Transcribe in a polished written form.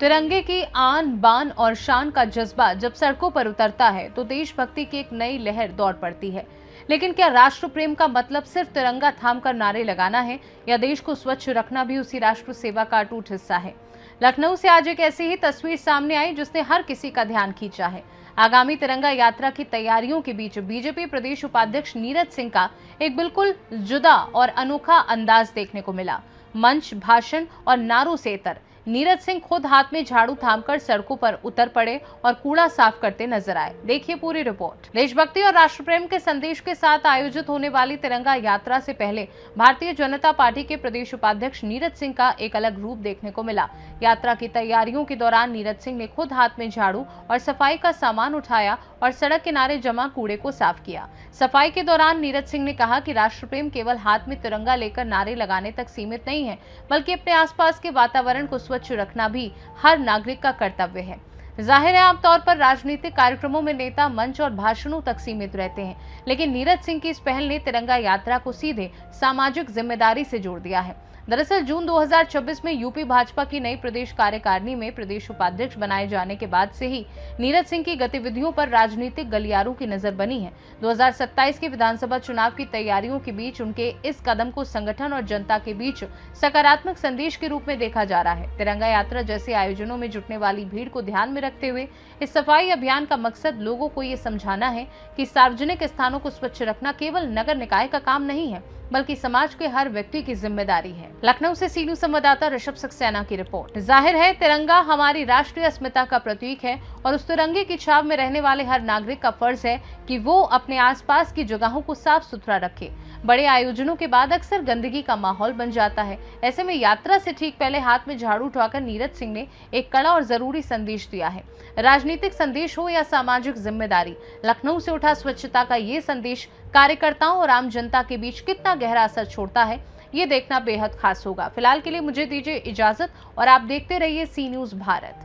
तिरंगे की आन बान और शान का जज्बा जब सड़कों पर उतरता है तो देशभक्ति की एक नई लहर दौड़ पड़ती है। लेकिन क्या राष्ट्र प्रेम का मतलब सिर्फ तिरंगा थामकर नारे लगाना है या देश को स्वच्छ रखना भी उसी राष्ट्र सेवा का अटूट हिस्सा है? लखनऊ से आज एक ऐसी ही तस्वीर सामने आई जिसने हर किसी का ध्यान खींचा है। आगामी तिरंगा यात्रा की तैयारियों के बीच बीजेपी प्रदेश उपाध्यक्ष नीरज सिंह का एक बिल्कुल जुदा और अनोखा अंदाज देखने को मिला। मंच, भाषण और नारों से इतर नीरज सिंह खुद हाथ में झाड़ू थामकर सड़कों पर उतर पड़े और कूड़ा साफ करते नजर आए। देखिए पूरी रिपोर्ट। देशभक्ति और राष्ट्र प्रेम के संदेश के साथ आयोजित होने वाली तिरंगा यात्रा से पहले भारतीय जनता पार्टी के प्रदेश उपाध्यक्ष नीरज सिंह का एक अलग रूप देखने को मिला। यात्रा की तैयारियों के दौरान नीरज सिंह ने खुद हाथ में झाड़ू और सफाई का सामान उठाया और सड़क किनारे जमा कूड़े को साफ किया। सफाई के दौरान नीरज सिंह ने कहा कि राष्ट्र प्रेम केवल हाथ में तिरंगा लेकर नारे लगाने तक सीमित नहीं है, बल्कि अपने आसपास के वातावरण को स्वच्छ रखना भी हर नागरिक का कर्तव्य है। जाहिर है आमतौर पर राजनीतिक कार्यक्रमों में नेता मंच और भाषणों तक सीमित रहते हैं, लेकिन नीरज सिंह की इस पहल ने तिरंगा यात्रा को सीधे सामाजिक जिम्मेदारी से जोड़ दिया है। दरअसल जून 2024 में यूपी भाजपा की नई प्रदेश कार्यकारिणी में प्रदेश उपाध्यक्ष बनाए जाने के बाद से ही नीरज सिंह की गतिविधियों पर राजनीतिक गलियारों की नजर बनी है। 2027 के विधानसभा चुनाव की तैयारियों के बीच उनके इस कदम को संगठन और जनता के बीच सकारात्मक संदेश के रूप में देखा जा रहा है। तिरंगा यात्रा जैसे आयोजनों में जुटने वाली भीड़ को ध्यान में रखते हुए इस सफाई अभियान का मकसद लोगों को ये समझाना है कि सार्वजनिक स्थानों को स्वच्छ रखना केवल नगर निकाय का काम नहीं है, बल्कि समाज के हर व्यक्ति की जिम्मेदारी है। लखनऊ से सी न्यूज़ संवाददाता ऋषभ सक्सेना की रिपोर्ट। जाहिर है तिरंगा हमारी राष्ट्रीय अस्मिता का प्रतीक है और उस तिरंगे की छाव में रहने वाले हर नागरिक का फर्ज है कि वो अपने आसपास की जगहों को साफ सुथरा रखे। बड़े आयोजनों के बाद अक्सर गंदगी का माहौल बन जाता है। ऐसे में यात्रा से ठीक पहले हाथ में झाड़ू उठाकर नीरज सिंह ने एक कड़ा और जरूरी संदेश दिया है। राजनीतिक संदेश हो या सामाजिक जिम्मेदारी, लखनऊ से उठा स्वच्छता का ये संदेश कार्यकर्ताओं और आम जनता के बीच कितना गहरा असर छोड़ता है, ये देखना बेहद खास होगा। फिलहाल के लिए मुझे दीजिए इजाजत और आप देखते रहिए सी न्यूज़ भारत।